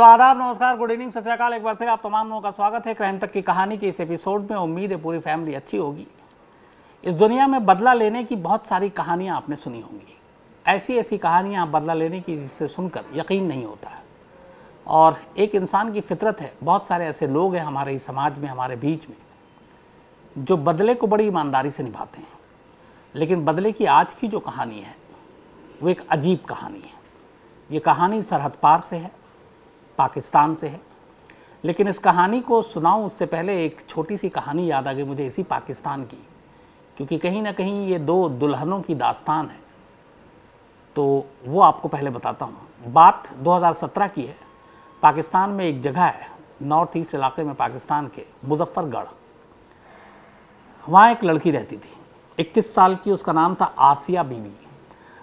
तो आदाब, नमस्कार, गुड इवनिंग, सत श्री अकाल। एक बार फिर आप तमाम लोगों का स्वागत है क्राइम तक की कहानी के इस एपिसोड में। उम्मीद है पूरी फैमिली अच्छी होगी। इस दुनिया में बदला लेने की बहुत सारी कहानियां आपने सुनी होंगी। ऐसी ऐसी कहानियां बदला लेने की जिससे सुनकर यकीन नहीं होता है। और एक इंसान की फितरत है, बहुत सारे ऐसे लोग हैं हमारे इस समाज में, हमारे बीच में, जो बदले को बड़ी ईमानदारी से निभाते हैं। लेकिन बदले की आज की जो कहानी है वो एक अजीब कहानी है। ये कहानी सरहद पार से है, पाकिस्तान से है। लेकिन इस कहानी को सुनाऊं उससे पहले एक छोटी सी कहानी याद आ गई मुझे इसी पाकिस्तान की, क्योंकि कहीं ना कहीं ये दो दुल्हनों की दास्तान है। तो वो आपको पहले बताता हूँ। बात 2017 की है। पाकिस्तान में एक जगह है, नॉर्थ ईस्ट इलाके में पाकिस्तान के, मुजफ्फरगढ़। वहाँ एक लड़की रहती थी, 21 साल की। उसका नाम था आसिया बीबी।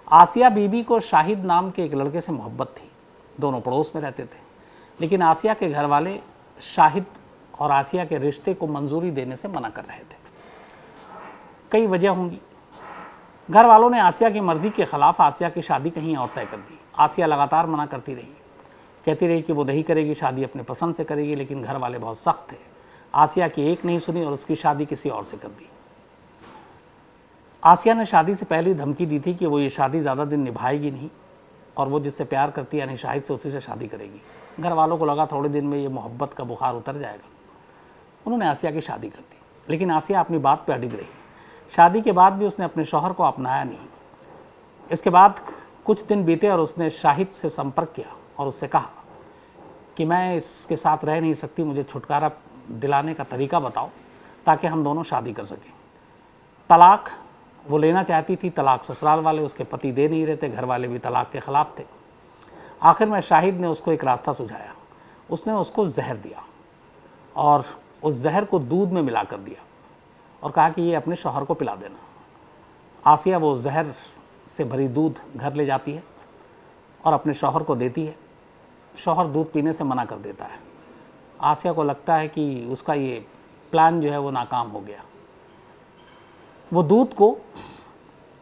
आसिया बीबी को शाहिद नाम के एक लड़के से मोहब्बत थी। दोनों पड़ोस में रहते थे। लेकिन आसिया के घर वाले शाहिद और आसिया के रिश्ते को मंजूरी देने से मना कर रहे थे। कई वजह होंगी। घर वालों ने आसिया की मर्जी के खिलाफ आसिया की शादी कहीं और तय कर दी। आसिया लगातार मना करती रही, कहती रही कि वो नहीं करेगी शादी, अपने पसंद से करेगी। लेकिन घर वाले बहुत सख्त थे। आसिया की एक नहीं सुनी और उसकी शादी किसी और से कर दी। आसिया ने शादी से पहले धमकी दी थी कि वो ये शादी ज़्यादा दिन निभाएगी नहीं और वो जिससे प्यार करती है यानी शाहिद से, उसी से शादी करेगी। घर वालों को लगा थोड़े दिन में ये मोहब्बत का बुखार उतर जाएगा। उन्होंने आसिया की शादी कर दी। लेकिन आसिया अपनी बात पर अडिग रही। शादी के बाद भी उसने अपने शौहर को अपनाया नहीं। इसके बाद कुछ दिन बीते और उसने शाहिद से संपर्क किया और उससे कहा कि मैं इसके साथ रह नहीं सकती, मुझे छुटकारा दिलाने का तरीका बताओ ताकि हम दोनों शादी कर सकें। तलाक वो लेना चाहती थी। तलाक ससुराल वाले, उसके पति दे नहीं रहे थे। घर वाले भी तलाक के ख़िलाफ़ थे। आखिर में शाहिद ने उसको एक रास्ता सुझाया। उसने उसको जहर दिया और उस जहर को दूध में मिला कर दिया और कहा कि ये अपने शौहर को पिला देना। आसिया वो जहर से भरी दूध घर ले जाती है और अपने शौहर को देती है। शौहर दूध पीने से मना कर देता है। आसिया को लगता है कि उसका ये प्लान जो है वो नाकाम हो गया। वो दूध को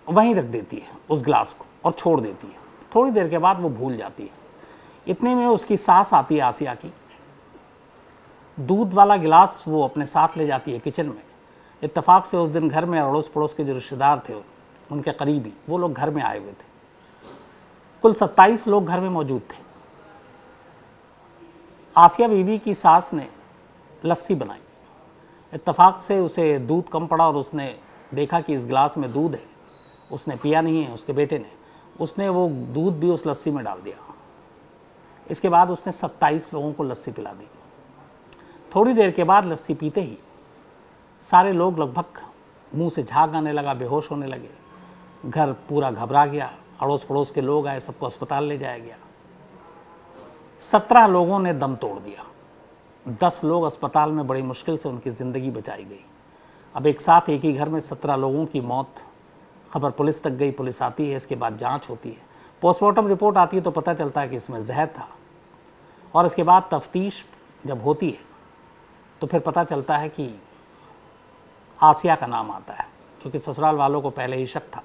वहीं रख देती है, उस गिलास को, और छोड़ देती है। थोड़ी देर के बाद वो भूल जाती है। इतने में उसकी सास आती है आसिया की। दूध वाला गिलास वो अपने साथ ले जाती है किचन में। इत्तेफाक से उस दिन घर में अड़ोस पड़ोस के जो रिश्तेदार थे, उनके करीबी, वो लोग घर में आए हुए थे। कुल 27 लोग घर में मौजूद थे। आसिया बीबी की सास ने लस्सी बनाई। इत्तेफाक से उसे दूध कम पड़ा और उसने देखा कि इस गिलास में दूध है। उसने पिया नहीं है, उसके बेटे ने। उसने वो दूध भी उस लस्सी में डाल दिया। इसके बाद उसने 27 लोगों को लस्सी पिला दी। थोड़ी देर के बाद लस्सी पीते ही सारे लोग लगभग मुंह से झाग आने लगा, बेहोश होने लगे। घर पूरा घबरा गया। अड़ोस पड़ोस के लोग आए, सबको अस्पताल ले जाया गया। 17 लोगों ने दम तोड़ दिया। 10 लोग अस्पताल में बड़ी मुश्किल से उनकी ज़िंदगी बचाई गई। अब एक साथ एक ही घर में 17 लोगों की मौत। खबर पुलिस तक गई। पुलिस आती है, इसके बाद जांच होती है, पोस्टमार्टम रिपोर्ट आती है तो पता चलता है कि इसमें जहर था। और इसके बाद तफ्तीश जब होती है तो फिर पता चलता है कि आसिया का नाम आता है, क्योंकि ससुराल वालों को पहले ही शक था।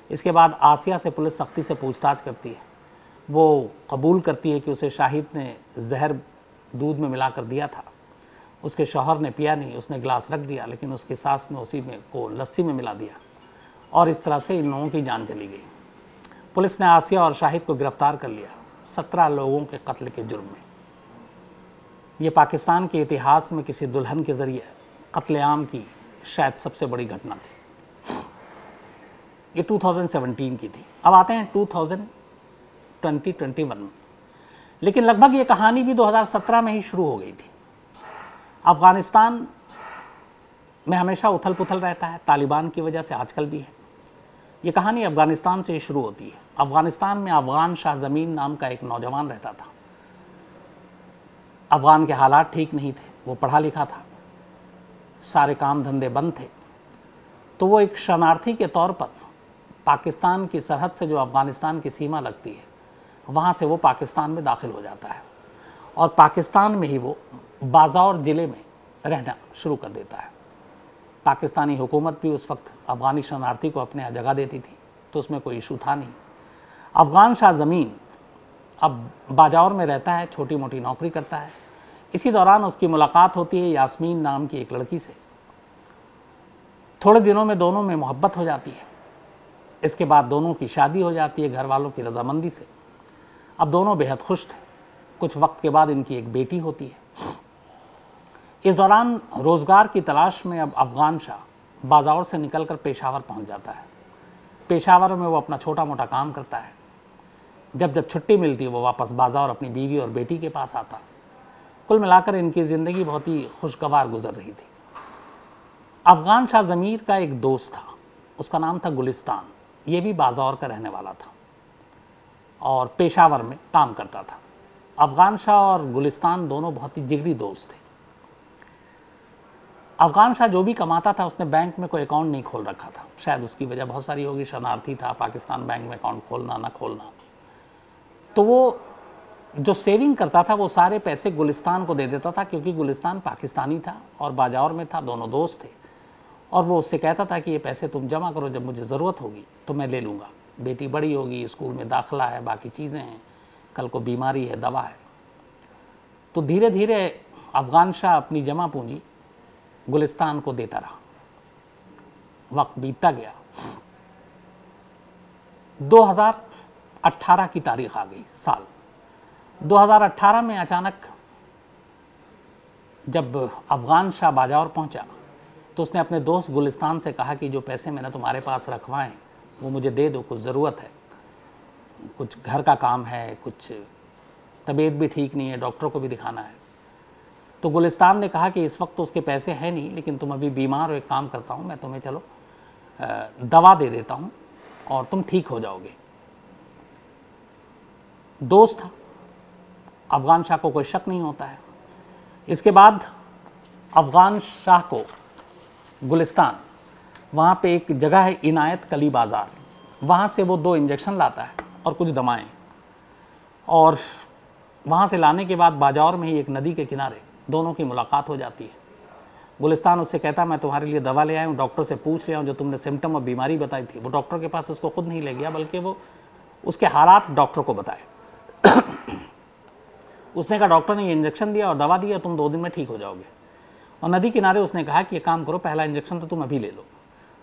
इसके बाद आसिया से पुलिस सख्ती से पूछताछ करती है। वो कबूल करती है कि उसे शाहिद ने जहर दूध में मिला कर दिया था। उसके शौहर ने पिया नहीं, उसने गिलास रख दिया, लेकिन उसकी सास ने उसी में को लस्सी में मिला दिया और इस तरह से इन लोगों की जान चली गई। पुलिस ने आसिया और शाहिद को गिरफ्तार कर लिया 17 लोगों के कत्ल के जुर्म में। ये पाकिस्तान के इतिहास में किसी दुल्हन के ज़रिए कत्लेआम की शायद सबसे बड़ी घटना थी। ये 2017 की थी। अब आते हैं 2021 में। लेकिन लगभग ये कहानी भी 2017 में ही शुरू हो गई थी। अफ़गानिस्तान में हमेशा उथल पुथल रहता है, तालिबान की वजह से आजकल भी है। ये कहानी अफ़गानिस्तान से ही शुरू होती है। अफ़गानिस्तान में अफ़गान शाह ज़मीन नाम का एक नौजवान रहता था। अफ़गान के हालात ठीक नहीं थे। वो पढ़ा लिखा था, सारे काम धंधे बंद थे। तो वो एक शरणार्थी के तौर पर पाकिस्तान की सरहद से, जो अफ़गानिस्तान की सीमा लगती है, वहाँ से वो पाकिस्तान में दाखिल हो जाता है और पाकिस्तान में ही वो बाज़ौर ज़िले में रहना शुरू कर देता है। पाकिस्तानी हुकूमत भी उस वक्त अफ़गानी शरणार्थी को अपने यहाँ जगह देती थी, तो उसमें कोई इशू था नहीं। अफ़गान शाह ज़मीन अब बाजावर में रहता है, छोटी मोटी नौकरी करता है। इसी दौरान उसकी मुलाकात होती है यास्मीन नाम की एक लड़की से। थोड़े दिनों में दोनों में मोहब्बत हो जाती है। इसके बाद दोनों की शादी हो जाती है घर वालों की रजामंदी से। अब दोनों बेहद खुश थे। कुछ वक्त के बाद इनकी एक बेटी होती है। इस दौरान रोज़गार की तलाश में अब अफगान शाह बाजावर से निकलकर पेशावर पहुंच जाता है। पेशावर में वो अपना छोटा मोटा काम करता है। जब जब छुट्टी मिलती है वो वापस बाजावर अपनी बीवी और बेटी के पास आता। कुल मिलाकर इनकी ज़िंदगी बहुत ही खुशगवार गुजर रही थी। अफगान शाह ज़मीर का एक दोस्त था, उसका नाम था गुलिस्तान। ये भी बाजावर का रहने वाला था और पेशावर में काम करता था। अफगान शाह और गुलिस्तान दोनों बहुत ही जिगरी दोस्त थे। अफगान शाह जो भी कमाता था उसने बैंक में कोई अकाउंट नहीं खोल रखा था। शायद उसकी वजह बहुत सारी होगी, शरणार्थी था, पाकिस्तान बैंक में अकाउंट खोलना ना खोलना। तो वो जो सेविंग करता था वो सारे पैसे गुलिस्तान को दे देता था, क्योंकि गुलिस्तान पाकिस्तानी था और बाजावर में था, दोनों दोस्त थे। और वो उससे कहता था कि ये पैसे तुम जमा करो, जब मुझे ज़रूरत होगी तो मैं ले लूँगा। बेटी बड़ी होगी, स्कूल में दाखिला है, बाकी चीज़ें हैं, कल को बीमारी है, दवा है। तो धीरे धीरे अफगान शाह अपनी जमा पूंजी गुलिस्तान को देता रहा। वक्त बीतता गया। 2018 की तारीख आ गई, साल 2018 में अचानक जब अफगान शाह बाजावर पहुंचा तो उसने अपने दोस्त गुलिस्तान से कहा कि जो पैसे मैंने तुम्हारे पास रखवाए हैं वो मुझे दे दो, कुछ ज़रूरत है, कुछ घर का काम है, कुछ तबीयत भी ठीक नहीं है, डॉक्टर को भी दिखाना है। तो गुलिस्तान ने कहा कि इस वक्त तो उसके पैसे हैं नहीं, लेकिन तुम अभी बीमार हो, एक काम करता हूँ मैं तुम्हें चलो दवा दे देता हूँ और तुम ठीक हो जाओगे। दोस्त था, अफगान शाह को कोई शक नहीं होता है। इसके बाद अफगान शाह को गुलिस्तान, वहाँ पे एक जगह है इनायत कली बाज़ार, वहाँ से वो 2 इंजेक्शन लाता है और कुछ दवाएं। और वहाँ से लाने के बाद बाजावर में ही एक नदी के किनारे दोनों की मुलाकात हो जाती है। गुलिस्तान उससे कहता मैं तुम्हारे लिए दवा ले आया हूँ, डॉक्टर से पूछ लिया हूँ, जो तुमने सिम्टम और बीमारी बताई थी वो डॉक्टर के पास उसको खुद नहीं ले गया, बल्कि वो उसके हालात डॉक्टर को बताए। उसने कहा डॉक्टर ने ये इंजेक्शन दिया और दवा दिया, तुम 2 दिन में ठीक हो जाओगे। और नदी किनारे उसने कहा कि ये काम करो, पहला इंजेक्शन तो तुम अभी ले लो।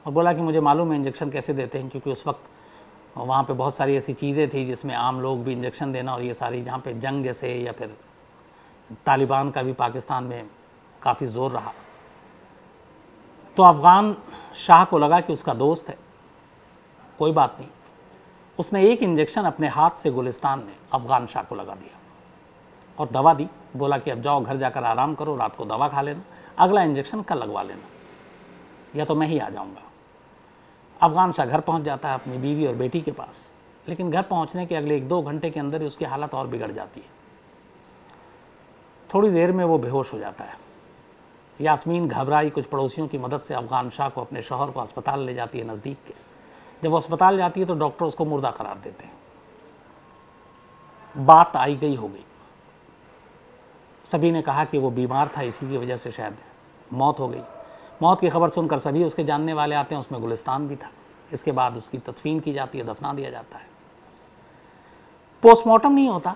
और बोला कि मुझे मालूम है इंजेक्शन कैसे देते हैं, क्योंकि उस वक्त वहाँ पे बहुत सारी ऐसी चीज़ें थी जिसमें आम लोग भी इंजेक्शन देना, और ये सारी जहाँ पे जंग जैसे या फिर तालिबान का भी पाकिस्तान में काफ़ी ज़ोर रहा। तो अफगान शाह को लगा कि उसका दोस्त है, कोई बात नहीं। उसने एक इंजेक्शन अपने हाथ से गुलिस्तान ने अफगान शाह को लगा दिया और दवा दी। बोला कि अब जाओ घर जाकर आराम करो, रात को दवा खा लेना, अगला इंजेक्शन कल लगवा लेना, या तो मैं ही आ जाऊँगा। अफगान शाह घर पहुँच जाता है अपनी बीवी और बेटी के पास, लेकिन घर पहुँचने के अगले 1-2 घंटे के अंदर ही उसकी हालत और बिगड़ जाती है। थोड़ी देर में वो बेहोश हो जाता है। यास्मीन घबराई, कुछ पड़ोसियों की मदद से अफगान शाह को, अपने शौहर को अस्पताल ले जाती है नज़दीक के। जब वो अस्पताल जाती है तो डॉक्टर उसको मुर्दा करार देते हैं। बात आई गई हो गई, सभी ने कहा कि वो बीमार था, इसी की वजह से शायद मौत हो गई। मौत की खबर सुनकर सभी उसके जानने वाले आते हैं, उसमें गुलिस्तान भी था। इसके बाद उसकी तदफीन की जाती है, दफना दिया जाता है। पोस्टमार्टम नहीं होता,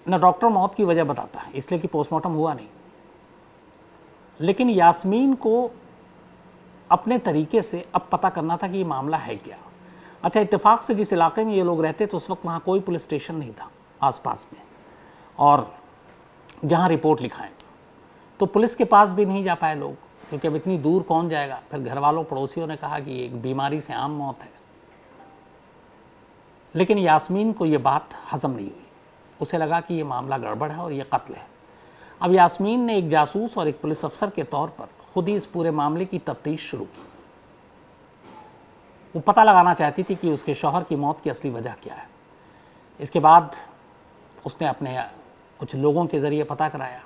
न डॉक्टर मौत की वजह बताता है, इसलिए कि पोस्टमार्टम हुआ नहीं। लेकिन यास्मीन को अपने तरीके से अब पता करना था कि ये मामला है क्या। अच्छा, इत्तेफाक से जिस इलाके में ये लोग रहते थे उस वक्त वहाँ कोई पुलिस स्टेशन नहीं था आसपास में, और जहाँ रिपोर्ट लिखाएं तो पुलिस के पास भी नहीं जा पाए लोग, क्योंकि अब इतनी दूर कौन जाएगा। फिर घर वालों पड़ोसियों ने कहा कि एक बीमारी से आम मौत है। लेकिन यास्मीन को ये बात हजम नहीं हुई। उसे लगा कि ये मामला गड़बड़ है और ये कत्ल है। अब यास्मीन ने एक जासूस और एक पुलिस अफसर के तौर पर खुद ही इस पूरे मामले की तफ्तीश शुरू की। वो पता लगाना चाहती थी कि उसके शौहर की मौत की असली वजह क्या है। इसके बाद उसने अपने कुछ लोगों के ज़रिए पता कराया,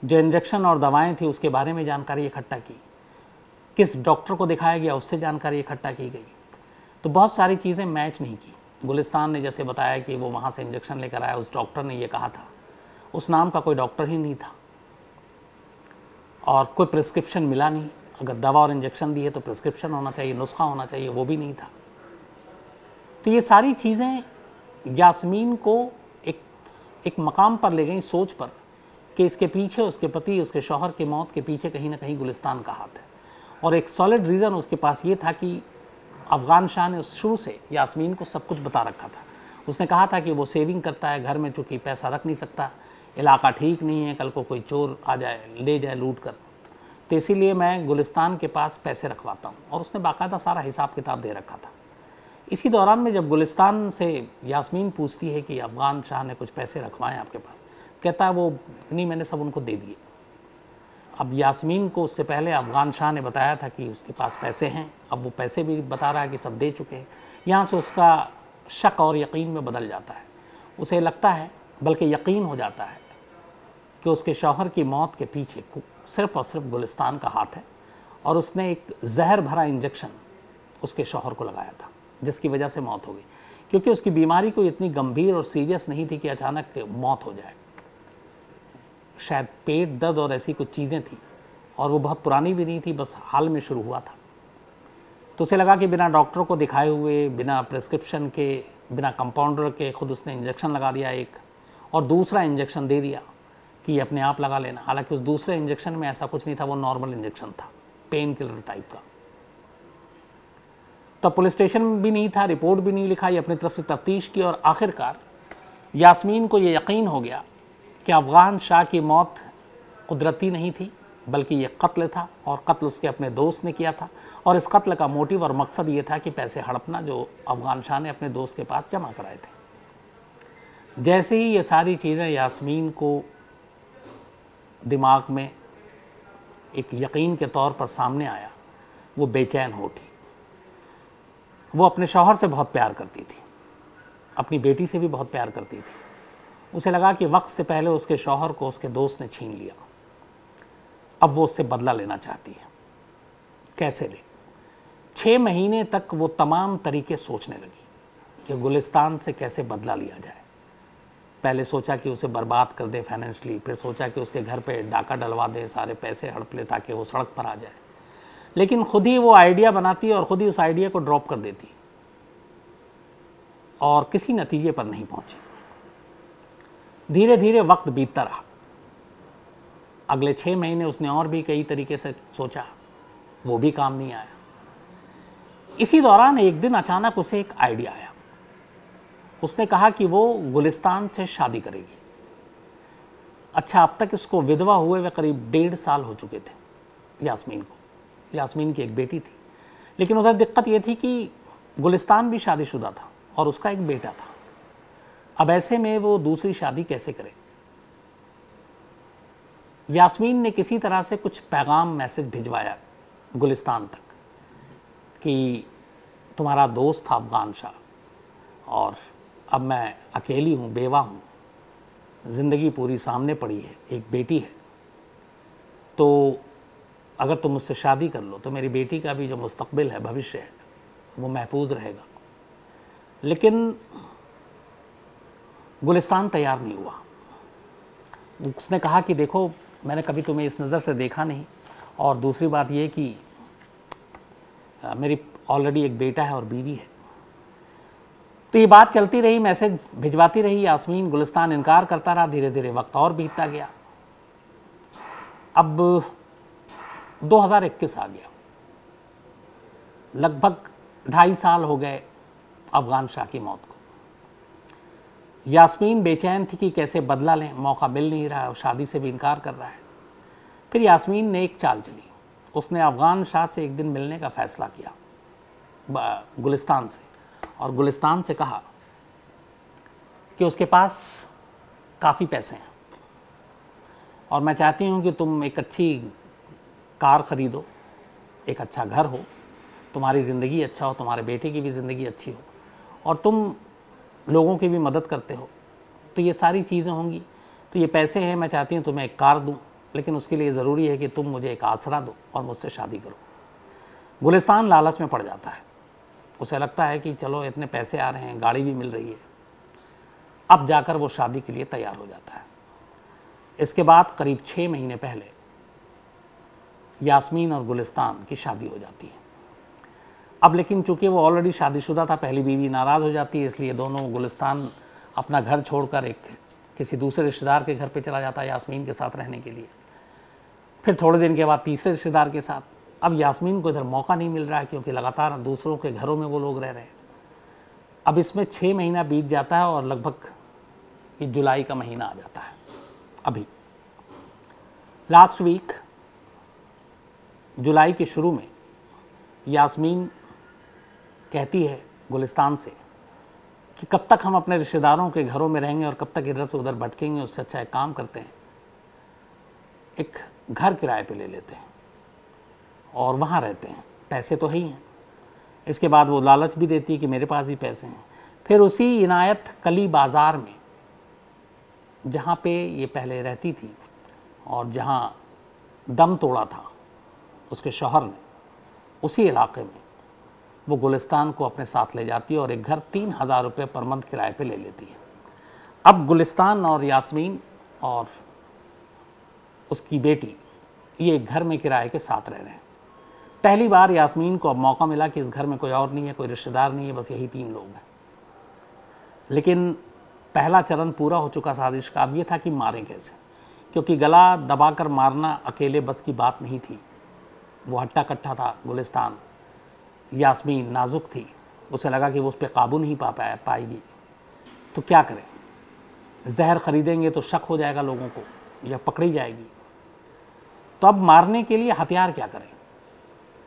जो इंजेक्शन और दवाएं थी उसके बारे में जानकारी इकट्ठा की, किस डॉक्टर को दिखाया गया उससे जानकारी इकट्ठा की गई। तो बहुत सारी चीज़ें मैच नहीं की। गुलिस्तान ने जैसे बताया कि वो वहाँ से इंजेक्शन लेकर आया, उस डॉक्टर ने ये कहा था, उस नाम का कोई डॉक्टर ही नहीं था, और कोई प्रिस्क्रिप्शन मिला नहीं। अगर दवा और इंजेक्शन दी है तो प्रिस्क्रिप्शन होना चाहिए, नुस्खा होना चाहिए, वो भी नहीं था। तो ये सारी चीज़ें यास्मीन को एक एक मकाम पर ले गई, सोच पर, कि इसके पीछे उसके पति, उसके शौहर की मौत के पीछे कहीं ना कहीं गुलिस्तान का हाथ है। और एक सॉलिड रीज़न उसके पास ये था कि अफ़गान शाह ने शुरू से यास्मीन को सब कुछ बता रखा था। उसने कहा था कि वो सेविंग करता है, घर में चूँकि पैसा रख नहीं सकता, इलाका ठीक नहीं है, कल को कोई चोर आ जाए ले जाए लूट कर, तो इसीलिए मैं गुलिस्तान के पास पैसे रखवाता हूँ। और उसने बाकायदा सारा हिसाब किताब दे रखा था। इसी दौरान में जब गुलिस्तान से यास्मीन पूछती है कि अफ़गान शाह ने कुछ पैसे रखवाएं आपके पास, कहता है वो नहीं, मैंने सब उनको दे दिए। अब यास्मीन को उससे पहले अफ़गान शाह ने बताया था कि उसके पास पैसे हैं, अब वो पैसे भी बता रहा है कि सब दे चुके हैं। यहाँ से उसका शक और यकीन में बदल जाता है। उसे लगता है, बल्कि यकीन हो जाता है, कि उसके शौहर की मौत के पीछे सिर्फ़ और सिर्फ गुलिस्तान का हाथ है। और उसने एक जहर भरा इंजेक्शन उसके शौहर को लगाया था, जिसकी वजह से मौत हो गई। क्योंकि उसकी बीमारी कोई इतनी गंभीर और सीरियस नहीं थी कि अचानक मौत हो जाए। शायद पेट दर्द और ऐसी कुछ चीज़ें थी, और वो बहुत पुरानी भी नहीं थी, बस हाल में शुरू हुआ था। तो उसे लगा कि बिना डॉक्टर को दिखाए हुए, बिना प्रिस्क्रिप्शन के, बिना कंपाउंडर के, खुद उसने इंजेक्शन लगा दिया एक, और दूसरा इंजेक्शन दे दिया कि ये अपने आप लगा लेना। हालांकि उस दूसरे इंजेक्शन में ऐसा कुछ नहीं था, वो नॉर्मल इंजेक्शन था, पेन किलर टाइप का। तो पुलिस स्टेशन भी नहीं था, रिपोर्ट भी नहीं लिखा, ये अपनी तरफ से तफ्तीश की, और आखिरकार यास्मीन को ये यकीन हो गया कि अफ़गान शाह की मौत कुदरती नहीं थी, बल्कि ये कत्ल था, और कत्ल उसके अपने दोस्त ने किया था। और इस कत्ल का मोटिव और मकसद ये था कि पैसे हड़पना, जो अफ़गान शाह ने अपने दोस्त के पास जमा कराए थे। जैसे ही ये सारी चीज़ें यास्मीन को दिमाग में एक यकीन के तौर पर सामने आया, वो बेचैन हो उठी। वो अपने शौहर से बहुत प्यार करती थी, अपनी बेटी से भी बहुत प्यार करती थी। उसे लगा कि वक्त से पहले उसके शौहर को उसके दोस्त ने छीन लिया, अब वो उससे बदला लेना चाहती है। कैसे ले? 6 महीने तक वो तमाम तरीके सोचने लगी कि गुलिस्तान से कैसे बदला लिया जाए। पहले सोचा कि उसे बर्बाद कर दे फाइनेंशली, फिर सोचा कि उसके घर पे डाका डलवा दे, सारे पैसे हड़प ले ताकि वो सड़क पर आ जाए। लेकिन खुद ही वो आइडिया बनाती और खुद ही उस आइडिया को ड्रॉप कर देती, और किसी नतीजे पर नहीं पहुंची। धीरे धीरे वक्त बीतता रहा। अगले 6 महीने उसने और भी कई तरीके से सोचा, वो भी काम नहीं आया। इसी दौरान एक दिन अचानक उसे एक आइडिया आया। उसने कहा कि वो गुलिस्तान से शादी करेगी। अच्छा, अब तक इसको विधवा हुए वे करीब 1.5 साल हो चुके थे यास्मीन को। यास्मीन की एक बेटी थी, लेकिन उधर दिक्कत ये थी कि गुलिस्तान भी शादीशुदा था और उसका एक बेटा था। अब ऐसे में वो दूसरी शादी कैसे करे? यास्मीन ने किसी तरह से कुछ पैगाम, मैसेज भिजवाया गुलिस्तान तक कि तुम्हारा दोस्त था अफ़गान शाह, और अब मैं अकेली हूँ, बेवा हूँ, ज़िंदगी पूरी सामने पड़ी है, एक बेटी है, तो अगर तुम मुझसे शादी कर लो तो मेरी बेटी का भी जो मुस्तकबिल है, भविष्य है, वो महफूज रहेगा। लेकिन गुलिस्तान तैयार नहीं हुआ। उसने कहा कि देखो, मैंने कभी तुम्हें इस नज़र से देखा नहीं, और दूसरी बात ये कि मेरी ऑलरेडी एक बेटा है और बीवी है। तो ये बात चलती रही, मैसेज भिजवाती रही यास्मीन, गुलिस्तान इनकार करता रहा। धीरे धीरे वक्त और बीतता गया। अब 2021 आ गया, लगभग 2.5 साल हो गए अफ़गान शाह की मौत को। यास्मीन बेचैन थी कि कैसे बदला लें, मौका मिल नहीं रहा है और शादी से भी इनकार कर रहा है। फिर यास्मीन ने एक चाल चली। उसने अफ़गान शाह से एक दिन मिलने का फ़ैसला किया गुलिस्तान से, और गुलिस्तान से कहा कि उसके पास काफ़ी पैसे हैं और मैं चाहती हूँ कि तुम एक अच्छी कार ख़रीदो, एक अच्छा घर हो, तुम्हारी ज़िंदगी अच्छा हो, तुम्हारे बेटे की भी ज़िंदगी अच्छी हो, और तुम लोगों की भी मदद करते हो, तो ये सारी चीज़ें होंगी। तो ये पैसे हैं, मैं चाहती हूँ तुम्हें एक कार दूँ, लेकिन उसके लिए ज़रूरी है कि तुम मुझे एक आसरा दो और मुझसे शादी करो। गुलिस्तान लालच में पड़ जाता है। उसे लगता है कि चलो इतने पैसे आ रहे हैं, गाड़ी भी मिल रही है, अब जाकर वो शादी के लिए तैयार हो जाता है। इसके बाद करीब 6 महीने पहले यास्मीन और गुलिस्तान की शादी हो जाती है। अब लेकिन चूंकि वो ऑलरेडी शादीशुदा था, पहली बीवी नाराज़ हो जाती है, इसलिए दोनों गुलिस्तान अपना घर छोड़कर एक किसी दूसरे रिश्तेदार के घर पे चला जाता है यास्मीन के साथ रहने के लिए। फिर थोड़े दिन के बाद तीसरे रिश्तेदार के साथ। अब यास्मीन को इधर मौका नहीं मिल रहा है क्योंकि लगातार दूसरों के घरों में वो लोग रह रहे हैं। अब इसमें 6 महीना बीत जाता है और लगभग ये जुलाई का महीना आ जाता है। अभी लास्ट वीक जुलाई के शुरू में यास्मीन कहती है गुलिस्तान से कि कब तक हम अपने रिश्तेदारों के घरों में रहेंगे और कब तक इधर से उधर भटकेंगे, उससे अच्छा एक काम करते हैं, एक घर किराए पे ले लेते हैं और वहाँ रहते हैं, पैसे तो है ही हैं। इसके बाद वो लालच भी देती है कि मेरे पास भी पैसे हैं। फिर उसी इनायत कली बाज़ार में जहाँ पे ये पहले रहती थी और जहाँ दम तोड़ा था उसके शौहर ने, उसी इलाके में वो गुलिस्तान को अपने साथ ले जाती है और एक घर 3000 रुपये पर मंथ किराए पे ले लेती है। अब गुलिस्तान और यास्मीन और उसकी बेटी ये एक घर में किराए के साथ रह रहे हैं। पहली बार यास्मीन को अब मौका मिला कि इस घर में कोई और नहीं है, कोई रिश्तेदार नहीं है, बस यही 3 लोग हैं। लेकिन पहला चरण पूरा हो चुका साजिश का। अब ये था कि मारें कैसे, क्योंकि गला दबाकर मारना अकेले बस की बात नहीं थी। वो हट्टा कट्टा था गुलिस्तान, यास्मीन नाजुक थी, उसे लगा कि वो उस पर काबू नहीं पाएगी, तो क्या करें? जहर ख़रीदेंगे तो शक हो जाएगा लोगों को या पकड़ी जाएगी। तो अब मारने के लिए हथियार क्या करें?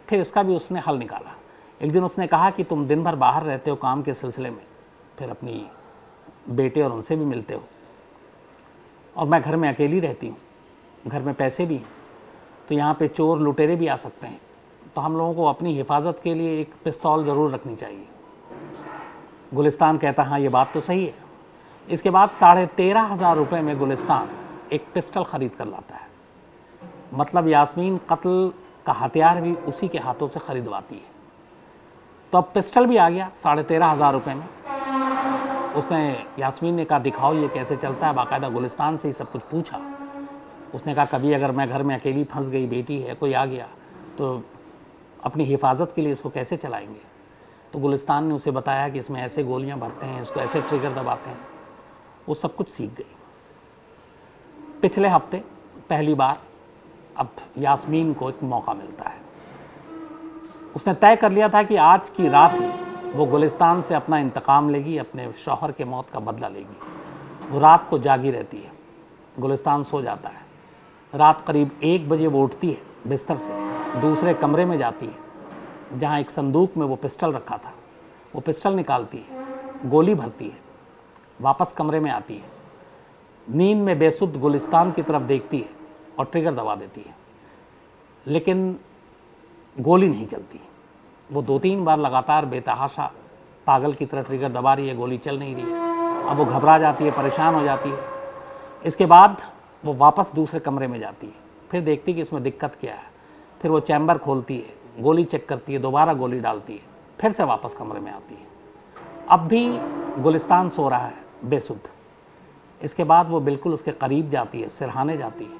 फिर इसका भी उसने हल निकाला। एक दिन उसने कहा कि तुम दिन भर बाहर रहते हो काम के सिलसिले में, फिर अपनी बेटे और उनसे भी मिलते हो, और मैं घर में अकेली रहती हूँ, घर में पैसे भी हैं, तो यहाँ पे चोर लुटेरे भी आ सकते हैं, तो हम लोगों को अपनी हिफाजत के लिए एक पिस्तौल ज़रूर रखनी चाहिए। गुलिस्तान कहता हाँ ये बात तो सही है। इसके बाद 13,500 रुपये में गुलिस्तान एक पिस्टल ख़रीद कर लाता है। मतलब यास्मीन कत्ल का हथियार भी उसी के हाथों से ख़रीदवाती है। तो अब पिस्टल भी आ गया 13,500 रुपये में। उसने यास्मीन ने कहा दिखाओ ये कैसे चलता है, बाकायदा गुलिस्तान से ही सब कुछ पूछा। उसने कहा कभी अगर मैं घर में अकेली फंस गई, बेटी है, कोई आ गया, तो अपनी हिफाजत के लिए इसको कैसे चलाएंगे? तो गुलिस्तान ने उसे बताया कि इसमें ऐसे गोलियां भरते हैं, इसको ऐसे ट्रिगर दबाते हैं। वो सब कुछ सीख गई। पिछले हफ्ते पहली बार अब यास्मीन को एक मौका मिलता है। उसने तय कर लिया था कि आज की रात ही वो गुलिस्तान से अपना इंतकाम लेगी, अपने शौहर के मौत का बदला लेगी। वो रात को जागी रहती है, गुलिस्तान सो जाता है। रात करीब 1 बजे वो उठती है बिस्तर से, दूसरे कमरे में जाती है जहाँ एक संदूक में वो पिस्टल रखा था। वो पिस्टल निकालती है, गोली भरती है, वापस कमरे में आती है, नींद में बेसुध गुलिस्तान की तरफ देखती है और ट्रिगर दबा देती है, लेकिन गोली नहीं चलती। वो 2-3 बार लगातार बेतहाशा पागल की तरह ट्रिगर दबा रही है, गोली चल नहीं रही है। अब वो घबरा जाती है, परेशान हो जाती है। इसके बाद वो वापस दूसरे कमरे में जाती है, फिर देखती है कि इसमें दिक्कत क्या है। फिर वो चैम्बर खोलती है, गोली चेक करती है, दोबारा गोली डालती है, फिर से वापस कमरे में आती है। अब भी गुलिस्तान सो रहा है बेसुध। इसके बाद वो बिल्कुल उसके करीब जाती है, सिरहाने जाती है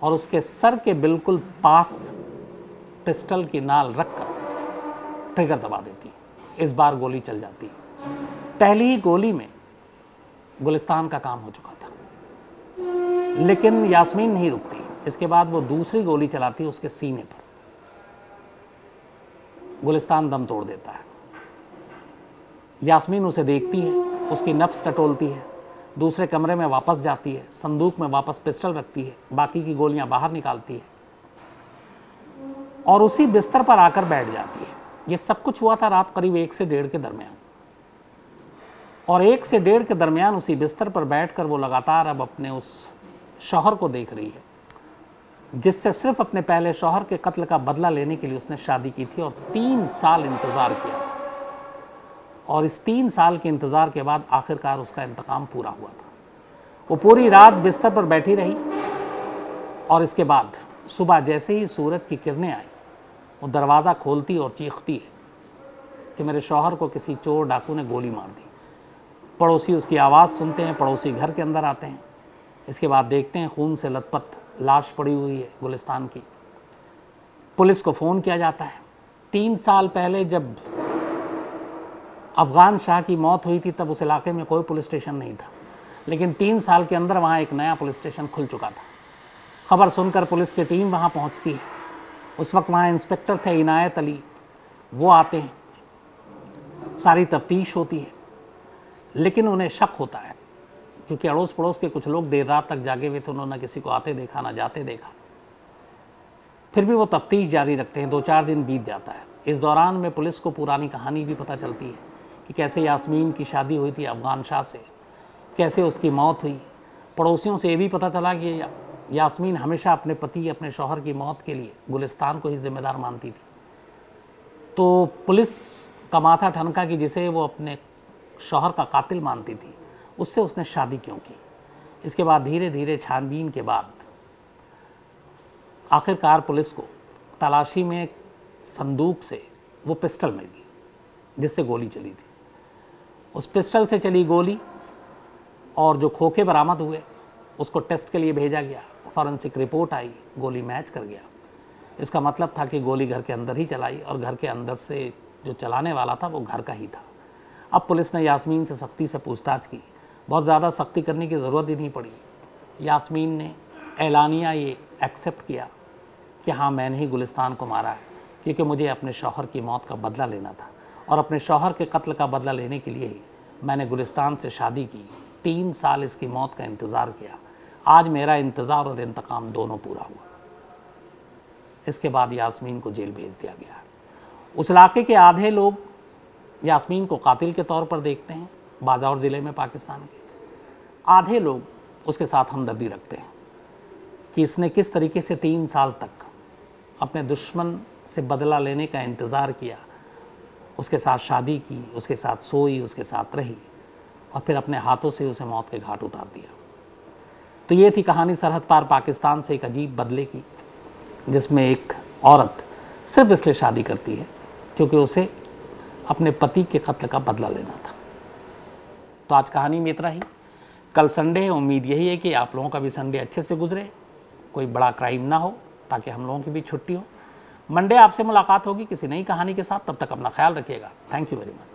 और उसके सर के बिल्कुल पास पिस्टल की नाल रखकर ट्रिगर दबा देती है। इस बार गोली चल जाती है। पहली ही गोली में गुलिस्तान का काम हो चुका था, लेकिन यास्मीन नहीं रुकती। इसके बाद वो दूसरी गोली चलाती है उसके सीने पर। गुलिस्तान दम तोड़ देता है। यास्मीन उसे देखती है, उसकी नफ्स टटोलती है, दूसरे कमरे में वापस जाती है, संदूक में वापस पिस्टल रखती है, बाकी की गोलियां बाहर निकालती है और उसी बिस्तर पर आकर बैठ जाती है। ये सब कुछ हुआ था रात करीब 1 से 1:30 के दरमियान, और 1 से 1:30 के दरमियान उसी बिस्तर पर बैठकर वो लगातार अब अपने उस शौहर को देख रही है जिससे सिर्फ अपने पहले शौहर के कत्ल का बदला लेने के लिए उसने शादी की थी और 3 साल इंतज़ार किया था। और इस 3 साल के इंतज़ार के बाद आखिरकार उसका इंतकाम पूरा हुआ था। वो पूरी रात बिस्तर पर बैठी रही और इसके बाद सुबह जैसे ही सूरज की किरणें आई, वो दरवाज़ा खोलती और चीखती है कि मेरे शौहर को किसी चोर डाकू ने गोली मार दी। पड़ोसी उसकी आवाज़ सुनते हैं, पड़ोसी घर के अंदर आते हैं। इसके बाद देखते हैं खून से लथपथ लाश पड़ी हुई है गुलिस्तान की। पुलिस को फ़ोन किया जाता है। 3 साल पहले जब अफ़गान शाह की मौत हुई थी तब उस इलाके में कोई पुलिस स्टेशन नहीं था। लेकिन 3 साल के अंदर वहाँ एक नया पुलिस स्टेशन खुल चुका था। खबर सुनकर पुलिस की टीम वहाँ पहुँचती है। उस वक्त वहाँ इंस्पेक्टर थे इनायत अली, वो आते हैं, सारी तफ्तीश होती है, लेकिन उन्हें शक होता है क्योंकि अड़ोस पड़ोस के कुछ लोग देर रात तक जागे हुए थे, उन्होंने किसी को आते देखा ना जाते देखा। फिर भी वो तफ्तीश जारी रखते हैं। 2-4 दिन बीत जाता है। इस दौरान में पुलिस को पुरानी कहानी भी पता चलती है कि कैसे यास्मीन की शादी हुई थी अफगान शाह से, कैसे उसकी मौत हुई। पड़ोसियों से ये भी पता चला कि यास्मीन हमेशा अपने पति, अपने शौहर की मौत के लिए गुलिस्तान को ही जिम्मेदार मानती थी। तो पुलिस का माथा ठनका कि जिसे वो अपने शौहर का कातिल मानती थी, उससे उसने शादी क्यों की। इसके बाद धीरे धीरे छानबीन के बाद आखिरकार पुलिस को तलाशी में संदूक से वो पिस्टल मिल गई जिससे गोली चली थी। उस पिस्टल से चली गोली और जो खोखे बरामद हुए उसको टेस्ट के लिए भेजा गया। फॉरेंसिक रिपोर्ट आई, गोली मैच कर गया। इसका मतलब था कि गोली घर के अंदर ही चलाई और घर के अंदर से जो चलाने वाला था वो घर का ही था। अब पुलिस ने यास्मीन से सख्ती से पूछताछ की। बहुत ज़्यादा सख्ती करने की ज़रूरत ही नहीं पड़ी। यास्मीन ने एलानिया ये एक्सेप्ट किया कि हाँ, मैंने ही गुलिस्तान को मारा है क्योंकि मुझे अपने शौहर की मौत का बदला लेना था और अपने शौहर के कत्ल का बदला लेने के लिए ही मैंने गुलिस्तान से शादी की। 3 साल इसकी मौत का इंतज़ार किया। आज मेरा इंतज़ार और इंतकाम दोनों पूरा हुआ। इसके बाद यास्मीन को जेल भेज दिया गया। उस इलाके के आधे लोग यास्मीन को कातिल के तौर पर देखते हैं, बाजावर ज़िले में पाकिस्तान के। आधे लोग उसके साथ हमदर्दी रखते हैं कि इसने किस तरीके से 3 साल तक अपने दुश्मन से बदला लेने का इंतज़ार किया, उसके साथ शादी की, उसके साथ सोई, उसके साथ रही और फिर अपने हाथों से उसे मौत के घाट उतार दिया। तो ये थी कहानी सरहद पार पाकिस्तान से एक अजीब बदले की, जिसमें एक औरत सिर्फ इसलिए शादी करती है क्योंकि उसे अपने पति के कत्ल का बदला लेना था। तो आज कहानी में इतना ही। कल संडे है, उम्मीद यही है कि आप लोगों का भी संडे अच्छे से गुजरे, कोई बड़ा क्राइम ना हो ताकि हम लोगों की भी छुट्टी हो। मंडे आपसे मुलाकात होगी किसी नई कहानी के साथ। तब तक अपना ख्याल रखिएगा। Thank you very much.